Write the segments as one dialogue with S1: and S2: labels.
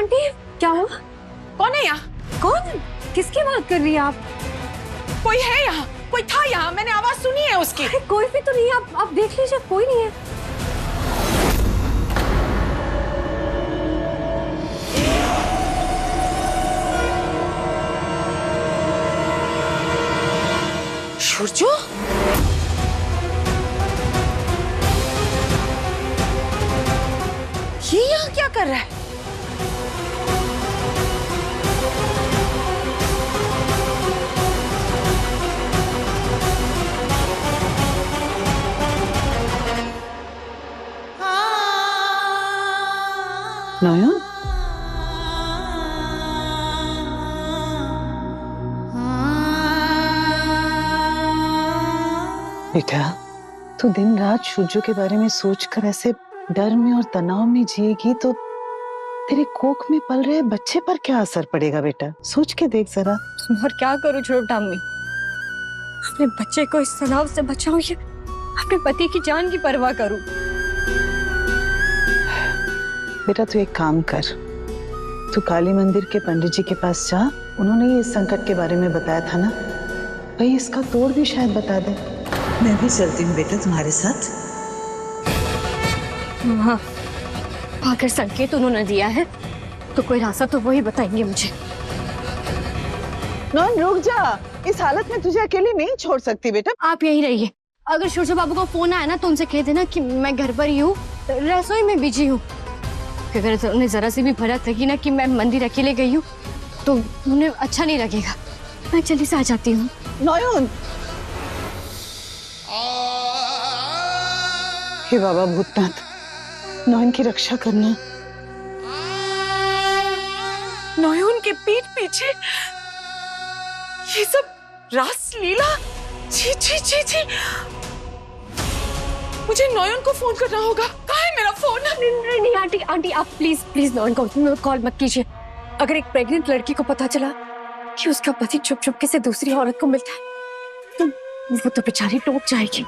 S1: Aunty क्या हुआ?
S2: कौन है यहाँ?
S1: कौन? किसकी बात कर रही है आप?
S2: कोई है यहाँ? कोई था यहाँ? मैंने आवाज सुनी है उसकी।
S1: अरे कोई भी तो नहीं है, आप देख लीजिए, कोई नहीं है।
S2: सूरजू, ये यहाँ क्या कर रहा है?
S3: नयन, बेटा तू दिन रात सूरजू के बारे में सोचकर ऐसे डर में और तनाव में जिएगी तो तेरे कोख में पल रहे बच्चे पर क्या असर पड़ेगा बेटा? सोच के देख जरा।
S1: और क्या करूं छोटा अम्मी, अपने बच्चे को इस तनाव से बचाऊं या अपने पति की जान की परवाह करूं?
S3: बेटा तू एक काम कर, तू काली मंदिर के पंडित जी के पास जा, उन्होंने ही इस संकट के बारे में बताया था ना, भाई इसका तोड़ भी शायद बता दे।
S4: मैं भी चलती हूँ बेटा तुम्हारे साथ।
S1: हाँ, अगर संकेत उन्होंने दिया है तो कोई रास्ता तो वही बताएंगे मुझे।
S3: नयन रुक जा, इस हालत में तुझे अकेली नहीं छोड़ सकती बेटा।
S1: आप यहीं रहिए, अगर सूरज बाबू को फोन आया ना तो उनसे कह देना कि मैं घर पर ही हूँ, रसोई में बिजी हूँ। अगर उन्हें जरा सी भी भनक लगी ना कि मैं मंदिर अकेले गई हूँ तो उन्हें अच्छा नहीं लगेगा। मैं जल्दी से आ जाती हूँ।
S3: नयन, हे बाबा भूतनाथ, नयन की रक्षा करना।
S2: नयन के पीठ पीछे ये सब रास लीला। छी छी छी छी, मुझे नयन को फोन करना होगा। कहाँ है मेरा फोन?
S1: नहीं आंटी, आंटी आप प्लीज प्लीज नयन को कॉल मत कीजिए। अगर एक प्रेग्नेंट लड़की को पता चला कि उसका पति चुप चुपके से दूसरी औरत को मिलता है तो वो तो बेचारी टूट जाएगी।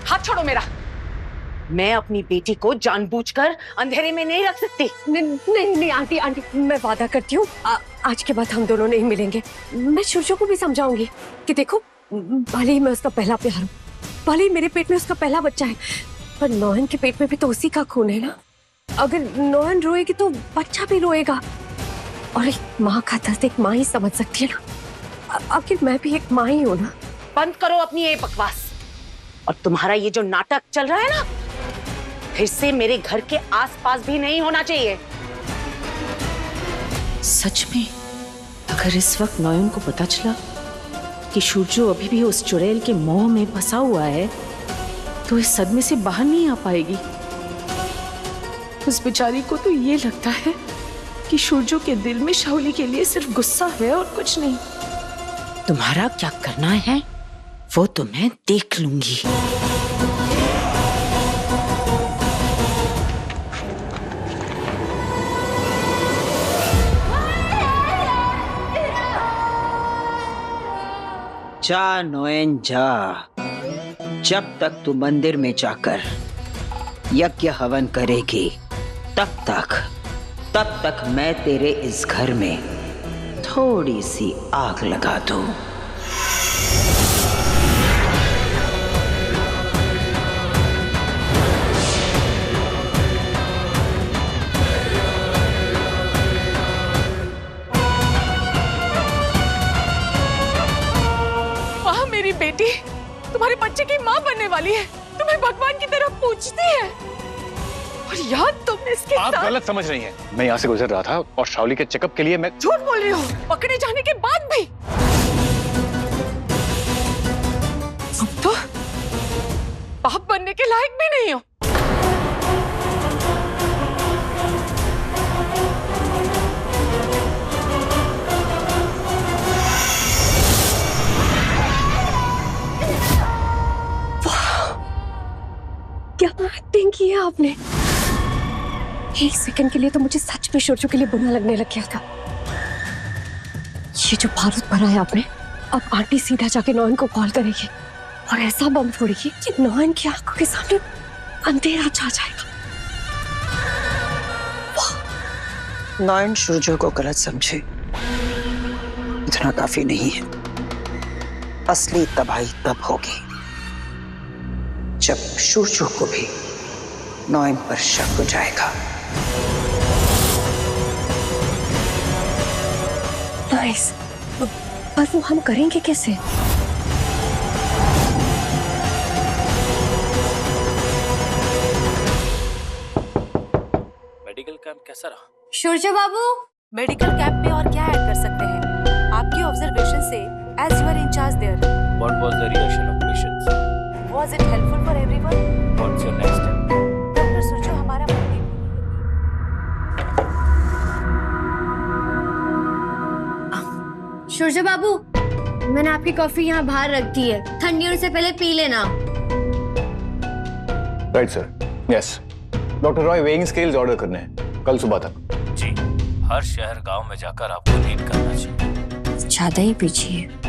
S2: हाथ छोड़ो मेरा। मैं अपनी बेटी को जानबूझकर अंधेरे में नहीं रख सकती।
S1: नहीं आंटी, आंटी मैं वादा करती हूँ आज के बाद हम दोनों नहीं मिलेंगे। मैं सूरजू को भी समझाऊंगी कि देखो, भले ही मैं उसका पहला प्यार हूँ, भले ही मेरे पेट में उसका पहला बच्चा है, पर नयन के पेट में भी तो उसी का खून है ना। अगर नयन रोएगी तो बच्चा भी रोएगा, और एक माँ का दर्द एक माँ ही समझ सकती है ना। आखिर मैं भी एक माँ ही हूँ ना।
S2: बंद करो अपनी ये बकवास, और तुम्हारा ये जो नाटक चल रहा है ना, फिर से मेरे घर के आसपास भी नहीं होना चाहिए।
S4: सच में अगर इस वक्त नयन को पता चला कि सूरजू अभी भी उस चुड़ैल के मोह में फंसा हुआ है तो इस सदमे से बाहर नहीं आ पाएगी। उस बेचारी को तो ये लगता है कि सूरजू के दिल में शाओली के लिए सिर्फ गुस्सा है और कुछ नहीं। तुम्हारा क्या करना है वो तो मैं देख लूंगी।
S5: जा नयन जा, जब तक तू मंदिर में जाकर यज्ञ हवन करेगी तब तक मैं तेरे इस घर में थोड़ी सी आग लगा दूं।
S2: मेरी बेटी तुम्हारे बच्चे की माँ बनने वाली है, तुम्हें भगवान की तरफ पूछती है, और याद तुम इसके
S6: आप
S2: साथ...
S6: गलत समझ रही हैं। मैं यहाँ से गुजर रहा था और शाओली के चेकअप के लिए मैं...
S2: झूठ बोल रही हो, पकड़े जाने के बाद भी। अब तो बाप बनने के लायक भी नहीं हो।
S1: क्या एक्टिंग की है आपने? एक सेकंड के लिए तो मुझे सच में सूरजू के लिए बुरा लगने लग गया था। ये जो बारूद भरा है आपने, अब आंटी सीधा जाके नयन को कॉल करेगी और ऐसा बम फोड़ेगी कि नयन की आंखों के सामने अंधेरा छा जाएगा।
S5: नॉयन सूर्य को गलत समझे, इतना काफी नहीं है। असली तबाही तब होगी जब सूर्य को भी नॉयन पर शक हो जाएगा।
S1: नाइस, पर वो हम करेंगे कैसे?
S7: मेडिकल कैंप कैसा रहा?
S1: सूर्य बाबू,
S8: मेडिकल कैंप में और क्या ऐड कर सकते हैं? आपकी ऑब्जर्वेशन से as you are incharge there,
S7: What was the reaction of patients?
S8: Was it helpful for everyone?
S7: What's your next step?
S8: Doctor Surya हमारा
S9: सूर्य बाबू, मैंने आपकी कॉफी यहाँ बाहर रख दी है, ठंडी होने से पहले पी लेना।
S6: Right sir, yes. Doctor Roy weighing scales order करने हैं कल सुबह तक।
S7: जी, हर शहर गांव में जाकर आपको रीड करना चाहिए।
S9: ज्यादा ही पीछे है।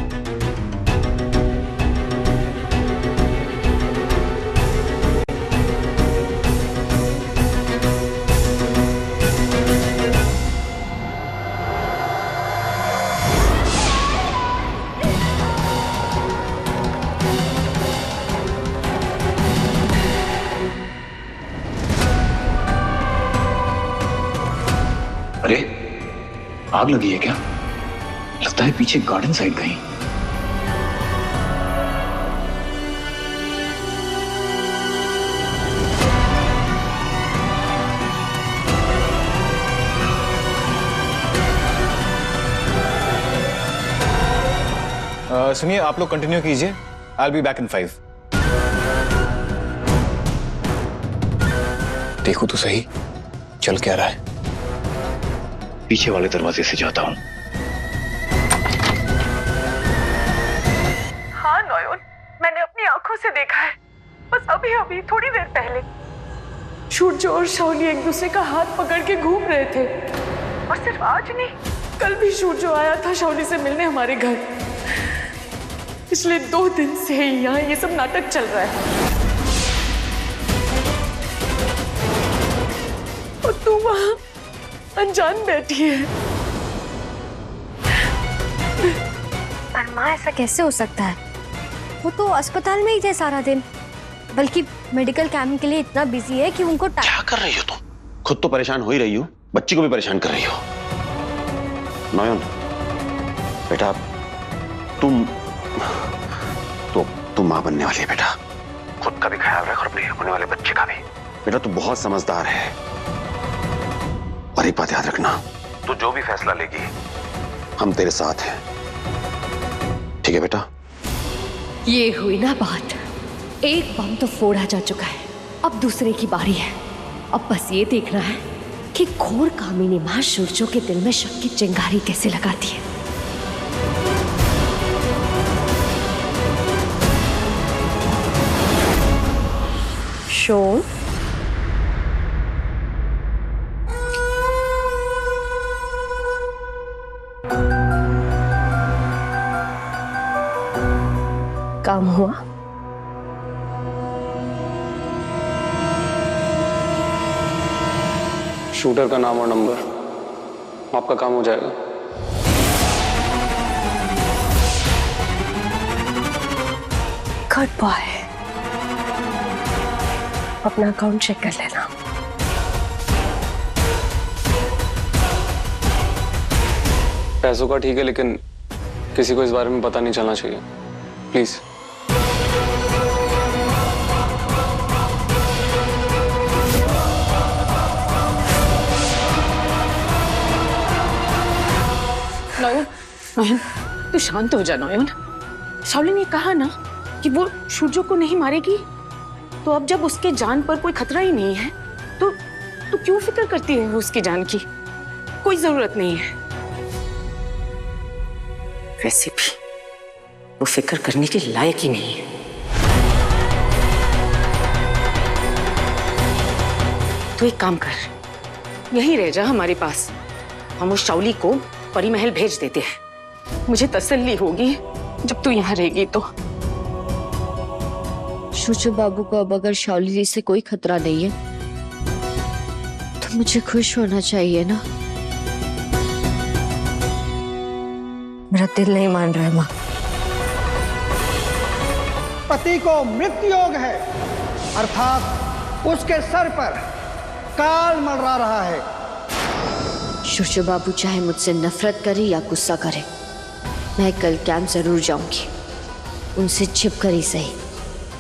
S6: अरे, आग लगी है क्या? लगता है पीछे गार्डन साइड कहीं। सुनिए, आप लोग कंटिन्यू कीजिए। I will be back in 5। देखो तो सही चल क्या रहा है। पीछे वाले दरवाजे से जाता हूँ।
S4: हाँ नॉयन, मैंने अपनी आंखों से देखा है, बस अभी अभी थोड़ी देर पहले सूर्य और शाओली एक दूसरे का हाथ पकड़ के घूम रहे थे। और सिर्फ आज नहीं, कल भी सूर्य आया था शाओली से मिलने हमारे घर। पिछले 2 दिन से यहाँ ये सब नाटक चल रहा है और तू वहां अनजान बैठी है।
S9: पर माँ, ऐसा कैसे हो सकता है? वो तो अस्पताल में ही थे सारा दिन, बल्कि मेडिकल कैंप के लिए इतना बिजी है कि उनको
S10: क्या कर रही हो तुम? खुद तो परेशान हो ही रही हो, बच्ची को भी परेशान कर रही हो। नॉयन बेटा, तुम मां बनने वाली है बेटा। खुद का भी ख्याल रख और अपने होने वाले बच्चे का भी। बेटा तू बहुत समझदार है, और एक बात याद रखना, तू जो भी फैसला लेगी हम तेरे साथ हैं, ठीक है बेटा?
S1: ये हुई ना बात। एक बम तो फोड़ा जा चुका है, अब दूसरे की बारी है। अब बस ये देखना है कि घोर कामिनी मां सूर्य के दिल में शक की चिंगारी कैसे लगाती है। शोर, काम हुआ?
S11: शूटर का नाम और नंबर, आपका काम हो जाएगा।
S1: Good boy. अपना अकाउंट चेक कर लेना।
S11: पैसों का ठीक है, लेकिन किसी को इस बारे में पता नहीं चलना चाहिए, प्लीज।
S4: नॉयन, नॉयन तू शांत हो जा नॉयन। शाओली ने कहा ना कि वो सूर्य को नहीं मारेगी, तो अब जब उसके जान पर कोई खतरा ही नहीं है तो तू क्यों फिक्र करती है उसकी जान की? कोई जरूरत नहीं है।
S2: वैसे भी वो फिक्र करने के लायक ही नहीं है। तो एक काम कर,
S4: यहीं रह जा हमारे पास। हम उस शाओली को परी महल भेज देते हैं, मुझे तसल्ली होगी जब तू यहाँ रहेगी तो।
S9: सूर्य बाबू को अब अगर शाओली जी से कोई खतरा नहीं है तो मुझे खुश होना चाहिए ना। मेरा दिल नहीं मान रहा है माँ।
S12: पति को मृत्यु योग है, अर्थात उसके सर पर काल मंडरा रहा है।
S13: शुशु बाबू चाहे मुझसे नफरत करे या गुस्सा करे, मैं कल कैंप जरूर जाऊंगी। उनसे छिप कर ही सही,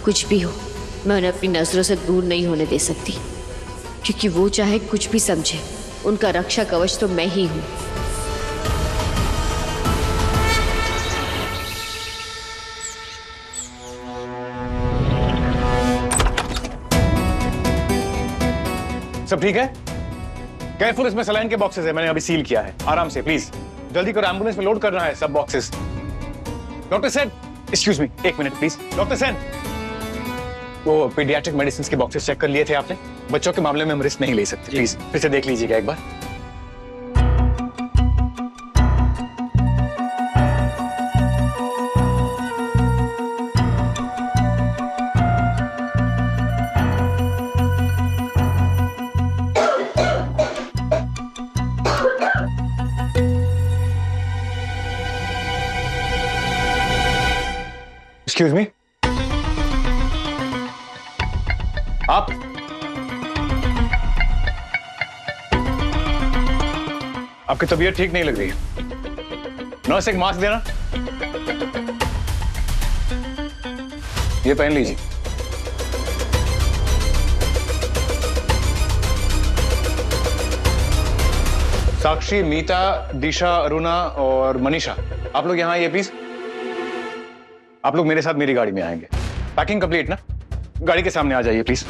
S13: कुछ भी हो मैं उन्हें अपनी नजरों से दूर नहीं होने दे सकती, क्योंकि वो चाहे कुछ भी समझे, उनका रक्षा कवच तो मैं ही हूं।
S6: सब ठीक है? केयरफुल, इसमें सलाइन के बॉक्सेस है, मैंने अभी सील किया है। आराम से प्लीज, जल्दी करो, एम्बुलेंस में लोड करना है सब boxes. Doctor Sen, excuse me, एक मिनट प्लीज। डॉक्टर सेन, वो पीडियाट्रिक मेडिसिन के बॉक्सेस चेक कर लिए थे आपने? बच्चों के मामले में हम रिस्क नहीं ले सकते, प्लीज फिर से देख लीजिएगा एक बार। एक्सक्यूज मी, आप आपकी तबीयत ठीक नहीं लग रही है। नर्स, एक मास्क देना। ये पहन लीजिए। साक्षी, मीता, दिशा, अरुणा और मनीषा, आप लोग यहाँ आइए प्लीज। आप लोग मेरे साथ मेरी गाड़ी में आएंगे। पैकिंग कंप्लीट ना? गाड़ी के सामने आ जाइए प्लीज।